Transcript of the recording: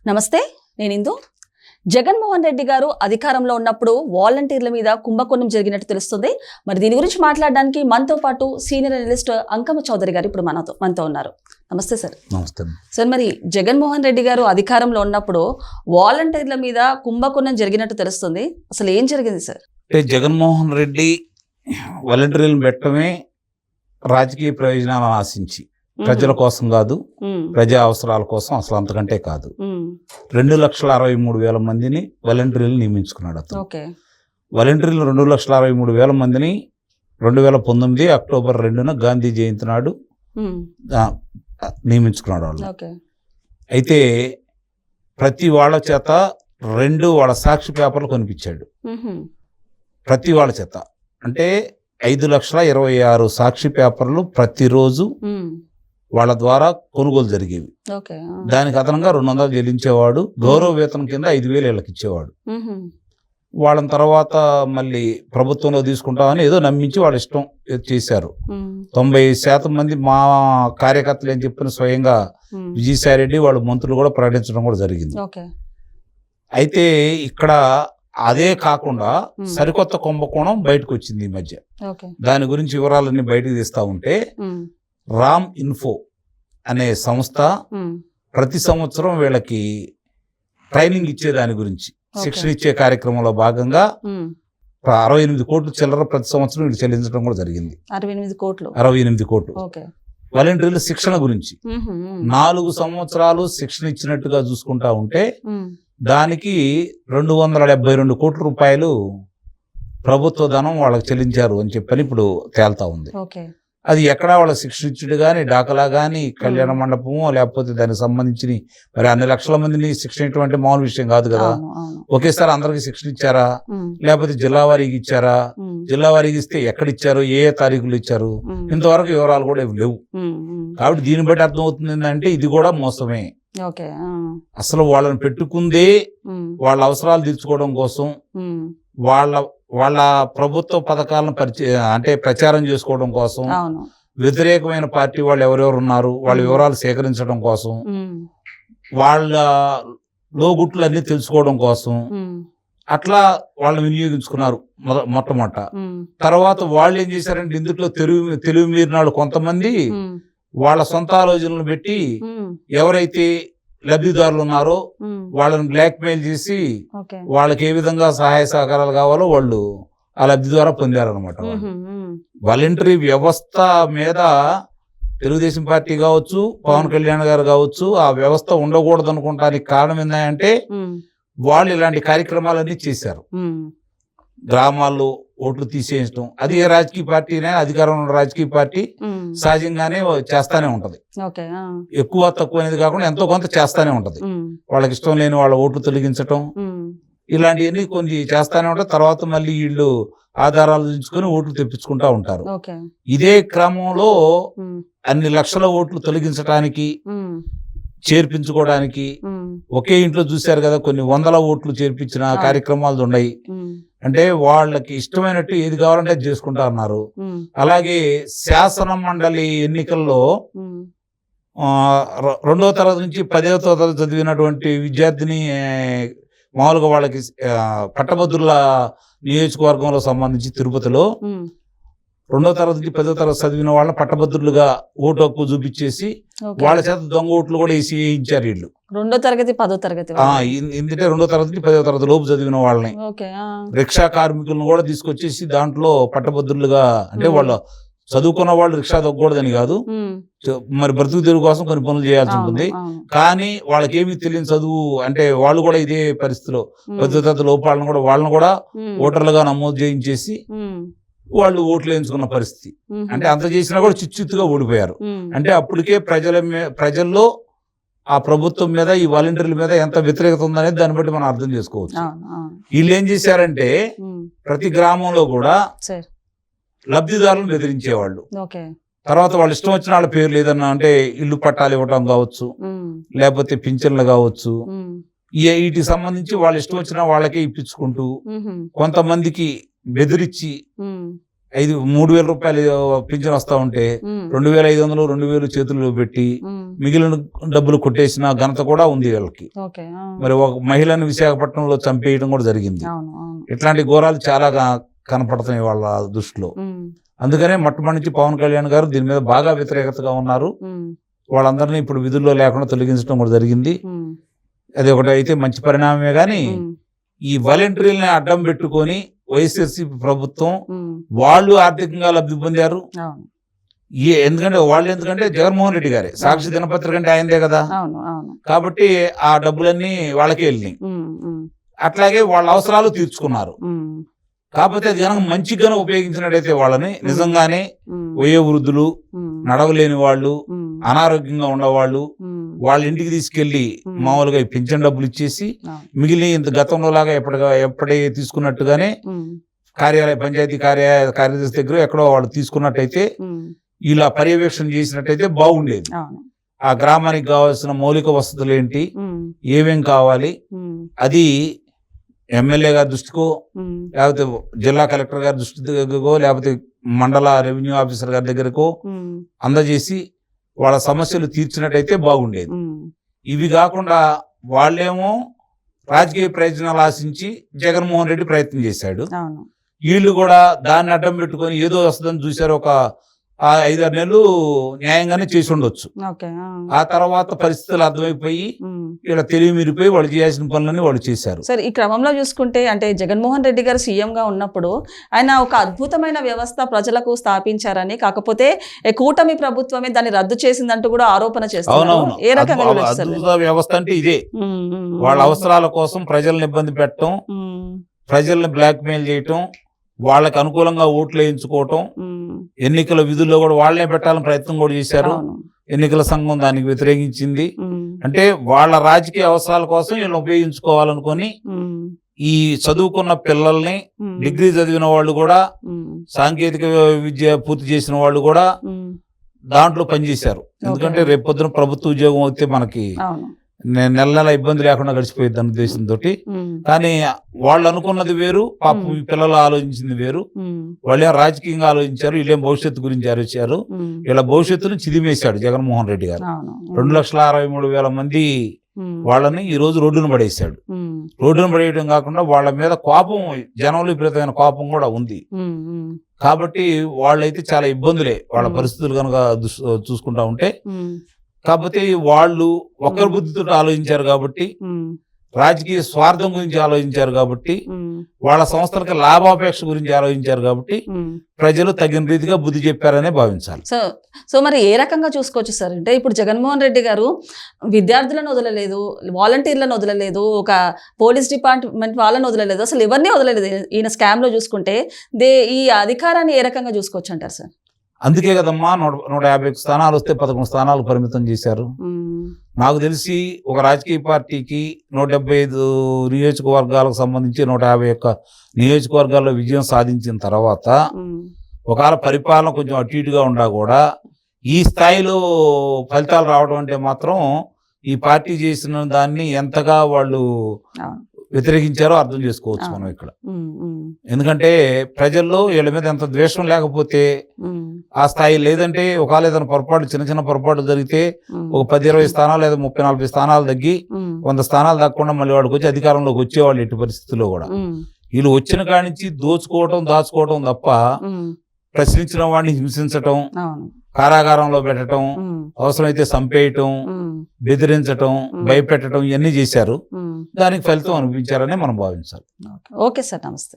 నమస్తే, నేను ఇందు. జగన్మోహన్ రెడ్డి గారు అధికారంలో ఉన్నప్పుడు వాలంటీర్ల మీద కుంభకోణం జరిగినట్టు తెలుస్తుంది. మరి దీని గురించి మాట్లాడడానికి మనతో పాటు సీనియర్ అనలిస్ట్ అంకమ్మ చౌదరి గారు ఇప్పుడు మనతో ఉన్నారు. నమస్తే సార్. నమస్తే సార్, మరి జగన్మోహన్ రెడ్డి గారు అధికారంలో ఉన్నప్పుడు వాలంటీర్ల మీద కుంభకోణం జరిగినట్టు తెలుస్తుంది. అసలు ఏం జరిగింది సార్? అంటే జగన్మోహన్ రెడ్డి వాలంటీర్లను పెట్టడమే రాజకీయ ప్రయోజనాలను ఆశించి, ప్రజల కోసం కాదు, ప్రజా అవసరాల కోసం, అసలు అంతకంటే కాదు. 2,63,000 మందిని వాలంటీర్లు నియమించుకున్నాడు అతను. వాలంటీర్లు 2,63,000 మందిని 2019 అక్టోబర్ 2న గాంధీ జయంతి నాడు నియమించుకున్నాడు వాళ్ళు. అయితే ప్రతి వాళ్ళ చేత 2 వాళ్ళ సాక్షి పేపర్లు కొనిపించాడు. ప్రతి వాళ్ళ చేత అంటే 5,26,000 సాక్షి పేపర్లు ప్రతిరోజు వాళ్ళ ద్వారా కొనుగోలు జరిగేవి. దానికి అదనంగా 200 చెల్లించేవాడు. గౌరవ వేతనం కింద 5,000 వీళ్ళకి ఇచ్చేవాడు. వాళ్ళని తర్వాత మళ్ళీ ప్రభుత్వంలో తీసుకుంటామని ఏదో నమ్మించి వాళ్ళ ఇష్టం చేశారు. 90% మంది మా కార్యకర్తలు అని చెప్పిన స్వయంగా విజయసాయి రెడ్డి వాళ్ళ మంత్రులు కూడా ప్రకటించడం కూడా జరిగింది. అయితే ఇక్కడ అదే కాకుండా సరికొత్త కుంభకోణం బయటకు వచ్చింది ఈ మధ్య. దాని గురించి వివరాలన్నీ బయటకు తీస్తా ఉంటే, రామ్ ఇన్ఫో అనే సంస్థ ప్రతి సంవత్సరం వీళ్ళకి ట్రైనింగ్ ఇచ్చే దాని గురించి, శిక్షణ ఇచ్చే కార్యక్రమంలో భాగంగా 68 కోట్లు చిల్లర ప్రతి సంవత్సరం వీళ్ళు చెల్లించడం కూడా జరిగింది. 68 కోట్లు వాలంటీర్ల శిక్షణ గురించి 4 సంవత్సరాలు శిక్షణ ఇచ్చినట్టుగా చూసుకుంటా ఉంటే దానికి 272 కోట్ల రూపాయలు ప్రభుత్వ ధనం వాళ్ళకి చెల్లించారు అని చెప్పని ఇప్పుడు తేల్తా ఉంది. అది ఎక్కడా వాళ్ళ శిక్షణ ఇచ్చుడు కానీ, డాకలా కానీ, కళ్యాణ మండపము, లేకపోతే దానికి సంబంధించి మరి అన్ని లక్షల మందిని శిక్షణ ఇటువంటి మామూలు విషయం కాదు కదా. ఒకేసారి అందరికి శిక్షణ ఇచ్చారా, లేకపోతే జిల్లా వారీకి ఇచ్చారా, జిల్లా వారీకి ఇస్తే ఎక్కడిచ్చారు, ఏ తారీఖులు ఇచ్చారు, ఇంతవరకు వివరాలు కూడా లేవు. కాబట్టి దీన్ని బట్టి అర్థమవుతుంది ఏంటంటే ఇది కూడా మోసమే. అసలు వాళ్ళని పెట్టుకుందే వాళ్ళ అవసరాలు తీర్చుకోవడం కోసం, వాళ్ళ ప్రభుత్వ పథకాలను ప్రచారం చేసుకోవడం కోసం, వ్యతిరేకమైన పార్టీ వాళ్ళు ఎవరెవరు ఉన్నారు వాళ్ళ వివరాలు సేకరించడం కోసం, వాళ్ళ లోగుట్లన్నీ తెలుసుకోవడం కోసం అట్లా వాళ్ళని వినియోగించుకున్నారు మొట్టమొదట. తర్వాత వాళ్ళు ఏం చేశారంటే ఇందులో తెలివి మీరినాడు కొంతమంది వాళ్ళ సొంత ఆలోచనలు పెట్టి ఎవరైతే లబ్ధిదారులు ఉన్నారో వాళ్ళని బ్లాక్ మెయిల్ చేసి వాళ్ళకి ఏ విధంగా సహాయ సహకారాలు కావాలో వాళ్ళు ఆ లబ్ధి ద్వారా పొందారనమాట. వాలంటరీ వ్యవస్థ మీద తెలుగుదేశం పార్టీ కావచ్చు, పవన్ కళ్యాణ్ గారు కావచ్చు, ఆ వ్యవస్థ ఉండకూడదు అనుకుంటానికి కారణం ఏంటంటే వాళ్ళు ఇలాంటి కార్యక్రమాలన్నీ చేశారు. గ్రామాల్లో ఓట్లు తీసేయడం, అది ఏ రాజకీయ పార్టీనే, అధికారంలో ఉన్న రాజకీయ పార్టీ సహజంగానే చేస్తానే ఉంటది. ఎక్కువ తక్కువ అనేది కాకుండా ఎంతో కొంత చేస్తానే ఉంటది. వాళ్ళకి ఇష్టం లేని వాళ్ళ ఓట్లు తొలగించటం, ఇలాంటివన్నీ కొన్ని చేస్తానే ఉంటారు. తర్వాత మళ్ళీ వీళ్ళు ఆధారాలు దించుకొని ఓట్లు తెప్పించుకుంటా ఉంటారు. ఇదే క్రమంలో అన్ని లక్షల ఓట్లు తొలగించడానికి, చేర్పించుకోవడానికి ఒకే ఇంట్లో చూశారు కదా, కొన్ని 100 ఓట్లు చేర్పించిన కార్యక్రమాలు ఉన్నాయి. అంటే వాళ్ళకి ఇష్టమైనట్టు ఏది కావాలంటే అది చేసుకుంటా ఉన్నారు. అలాగే శాసన మండలి ఎన్నికల్లో 2వ తరగతి నుంచి 10వ తరగతి చదివినటువంటి విద్యార్థిని మామూలుగా వాళ్ళకి పట్టభద్రుల నియోజకవర్గంలో సంబంధించి తిరుపతిలో 2వ తరగతి నుంచి 10వ తరగతి చదివిన వాళ్ళని పట్టభద్రులుగా ఓటు హక్కు చూపించేసి వాళ్ళ చేత దొంగ ఓట్లు కూడా వేసి వేయించారు వీళ్ళు. 2వ తరగతి 10వ తరగతి ఎందుకంటే 2వ తరగతి నుంచి 10వ తరగతి లోపు చదివిన వాళ్ళని, రిక్షా కార్మికులను కూడా తీసుకొచ్చేసి దాంట్లో పట్టభద్రులుగా, అంటే వాళ్ళు చదువుకున్న వాళ్ళు రిక్షా తగ్గకూడదని కాదు, మరి బ్రతుకు తెరువు కోసం కొన్ని పనులు చేయాల్సి ఉంటుంది. కానీ వాళ్ళకి ఏమీ తెలియని చదువు, అంటే వాళ్ళు కూడా ఇదే పరిస్థితిలో భద్రత లోపాలను కూడా వాళ్ళని కూడా ఓటర్లుగా నమోదు చేయించేసి వాళ్ళు ఓట్లు వేయించుకున్న పరిస్థితి. అంటే అంత చేసినా కూడా చిచ్చుగా ఓడిపోయారు. అంటే అప్పటికే ప్రజల్లో ఆ ప్రభుత్వం మీద, ఈ వాలంటీర్ల మీద ఎంత వ్యతిరేకత ఉందనేది దాన్ని బట్టి మనం అర్థం చేసుకోవచ్చు. వీళ్ళు ఏం చేశారంటే ప్రతి గ్రామంలో కూడా లబ్ధిదారులను బెదిరించేవాళ్ళు. తర్వాత వాళ్ళు ఇష్టం వచ్చిన వాళ్ళ పేర్లు ఏదన్నా అంటే ఇల్లు పట్టాలు ఇవ్వటం కావచ్చు, లేకపోతే పింఛన్లు కావచ్చు, వీటికి సంబంధించి వాళ్ళు ఇష్టం వచ్చిన వాళ్ళకే ఇప్పించుకుంటూ కొంతమందికి బెదిరించి 3,000 రూపాయలు పింఛన్ వస్తా ఉంటే 2,500 2,000 చేతుల్లో పెట్టి మిగిలిన డబ్బులు కొట్టేసిన ఘనత కూడా ఉంది వీళ్ళకి. మరి ఒక మహిళను విశాఖపట్నంలో చంపేయడం కూడా జరిగింది. ఇట్లాంటి ఘోరాలు చాలా కనపడుతున్నాయి వాళ్ళ దృష్టిలో. అందుకనే మొట్టమొదటి నుంచి పవన్ కళ్యాణ్ గారు దీని మీద బాగా వ్యతిరేకతగా ఉన్నారు. వాళ్ళందరినీ ఇప్పుడు విధుల్లో లేకుండా తొలగించడం కూడా జరిగింది. అది ఒకటి అయితే మంచి పరిణామమే. కానీ ఈ వాలంటీర్లని అడ్డం పెట్టుకొని వైఎస్ఆర్సీపీ ప్రభుత్వం వాళ్ళు ఆర్థికంగా లబ్ధి పొందారు. ఎందుకంటే జగన్మోహన్ రెడ్డి గారే సాక్షి దినపత్రిక అంటే ఆయనదే కదా, కాబట్టి ఆ డబ్బులన్నీ వాళ్ళకే వెళ్ళినాయి. అట్లాగే వాళ్ళ అవసరాలు తీర్చుకున్నారు. కాకపోతే అది కనుక మంచిగా ఉపయోగించినట్టయితే వాళ్ళని నిజంగానే వయో వృద్ధులు, నడవలేని వాళ్ళు, అనారోగ్యంగా ఉన్నవాళ్ళు వాళ్ళ ఇంటికి తీసుకెళ్లి మామూలుగా పింఛన్ డబ్బులు ఇచ్చేసి మిగిలిన ఇంత గతంలో లాగా ఎప్పటి తీసుకున్నట్టుగానే పంచాయతీ కార్యదర్శి దగ్గర ఎక్కడో వాళ్ళు తీసుకున్నట్టయితే ఇలా పర్యవేక్షణ చేసినట్టయితే బాగుండేది. ఆ గ్రామానికి కావాల్సిన మౌలిక వసతులు ఏంటి, ఏమేం కావాలి, అది ఎమ్మెల్యే గారి దృష్టికో లేకపోతే జిల్లా కలెక్టర్ గారి దృష్టికో లేకపోతే మండల రెవెన్యూ ఆఫీసర్ గారి దగ్గరకో అందజేసి వాళ్ళ సమస్యలు తీర్చినట్టయితే బాగుండేది. ఇవి కాకుండా వాళ్ళేమో రాజకీయ ప్రయోజనాలు ఆశించి జగన్మోహన్ రెడ్డి ప్రయత్నం చేశాడు. వీళ్ళు కూడా దాన్ని అడ్డం పెట్టుకొని ఏదో వస్తుందని చూశారు. ఒక 5-6 నెలలు న్యాయంగానే చేసి ఉండొచ్చు. ఆ తర్వాత పరిస్థితులు అర్థమైపోయి ఇలా తెలివి మీరిపోయి వాళ్ళు చేయాల్సిన పనులన్నీ వాళ్ళు చేశారు. సార్, ఈ క్రమంలో చూసుకుంటే అంటే జగన్మోహన్ రెడ్డి గారు సీఎం గా ఉన్నప్పుడు ఆయన ఒక అద్భుతమైన వ్యవస్థ ప్రజలకు స్థాపించారని, కాకపోతే కూటమి ప్రభుత్వమే దాన్ని రద్దు చేసిందంటూ కూడా ఆరోపణ చేస్తున్నారు. ఏ రకంగా అద్భుత వ్యవస్థ అంటే ఇదే. వాళ్ళ అవసరాల కోసం ప్రజల్ని ఇబ్బంది పెట్టడం, ప్రజల్ని బ్లాక్ మెయిల్ చేయటం, వాళ్ళకి అనుకూలంగా ఓట్లు వేయించుకోవటం, ఎన్నికల విధుల్లో కూడా వాళ్ళనే పెట్టాలని ప్రయత్నం కూడా చేశారు. ఎన్నికల సంఘం దానికి వ్యతిరేకించింది. అంటే వాళ్ళ రాజకీయ అవసరాల కోసం వీళ్ళని ఉపయోగించుకోవాలనుకొని ఈ చదువుకున్న పిల్లల్ని, డిగ్రీ చదివిన వాళ్ళు కూడా, సాంకేతిక విద్య పూర్తి చేసిన వాళ్ళు కూడా దాంట్లో పనిచేశారు. ఎందుకంటే రేపు పొద్దున ప్రభుత్వ ఉద్యోగం అయితే మనకి నెల ఇబ్బంది లేకుండా గడిచిపోయింది అన్న ఉద్దేశంతో. కానీ వాళ్ళు అనుకున్నది వేరు, పాపం ఈ పిల్లలు ఆలోచించింది వేరు. వాళ్ళేం రాజకీయంగా ఆలోచించారు, వీళ్ళేం భవిష్యత్తు గురించి ఆలోచించారు. వీళ్ళ భవిష్యత్తును చిదిమేశాడు జగన్మోహన్ రెడ్డి గారు. 2,63,000 మంది వాళ్ళని ఈ రోజు రోడ్డును పడేశాడు. రోడ్డును పడేయడం కాకుండా వాళ్ళ మీద కోపం, జనంలో విపరీతమైన కోపం కూడా ఉంది. కాబట్టి వాళ్ళైతే చాలా ఇబ్బందులే వాళ్ళ పరిస్థితులు కనుక చూసుకుంటా ఉంటే. కాకపోతే వాళ్ళు ఒకరి బుద్ధితో ఆలోచించారు కాబట్టి, రాజకీయ స్వార్థం గురించి ఆలోచించారు కాబట్టి, వాళ్ళ సంస్థలకు లాభాపేక్ష గురించి ఆలోచించారు కాబట్టి ప్రజలు తగిన రీతిగా బుద్ధి చెప్పారనే భావించాలి. సో మరి ఏ రకంగా చూసుకోవచ్చు సార్ అంటే, ఇప్పుడు జగన్మోహన్ రెడ్డి గారు విద్యార్థులను వదలలేదు, వాలంటీర్లను వదలలేదు, ఒక పోలీస్ డిపార్ట్మెంట్ వాళ్ళని వదలలేదు, అసలు ఎవరిని వదలలేదు. ఈయన స్కామ్ లో చూసుకుంటే ఈ అధికారాన్ని ఏ రకంగా చూసుకోవచ్చు అంటారు సార్? అందుకే కదమ్మా 150 స్థానాలు వస్తే 11 స్థానాలు పరిమితం చేశారు. నాకు తెలిసి ఒక రాజకీయ పార్టీకి 175 నియోజకవర్గాలకు సంబంధించి 151 నియోజకవర్గాల్లో విజయం సాధించిన తర్వాత ఒకవేళ పరిపాలన కొంచెం అటు ఇటుగా ఉండా కూడా ఈ స్థాయిలో ఫలితాలు రావడం అంటే మాత్రం ఈ పార్టీ చేసిన దాన్ని ఎంతగా వాళ్ళు వ్యతిరేకించారో అర్థం చేసుకోవచ్చు మనం ఇక్కడ. ఎందుకంటే ప్రజల్లో వీళ్ళ మీద ఎంత ద్వేషం లేకపోతే ఆ స్థాయి లేదంటే ఒకవేళ ఏదైనా పొరపాటు, చిన్న పొరపాటు జరిగితే ఒక 10-20 స్థానాలు లేదా 30-40 స్థానాలు తగ్గి 100 స్థానాలు తగ్గకుండా మళ్ళీ వాడికి వచ్చి అధికారంలోకి వచ్చేవాళ్ళు ఎట్టి పరిస్థితుల్లో కూడా. వీళ్ళు వచ్చిన కాడి నుంచి దోచుకోవటం, దాచుకోవటం తప్ప ప్రశ్నించిన వాడిని హింసించటం, కారాగారంలో పెట్టడం, అవసరమైతే చంపేయటం, బెదిరించటం, భయపెట్టడం ఇవన్నీ చేశారు. దానికి ఫలితం అనిపించారని మనం భావించాలి. ఓకే సార్, నమస్తే.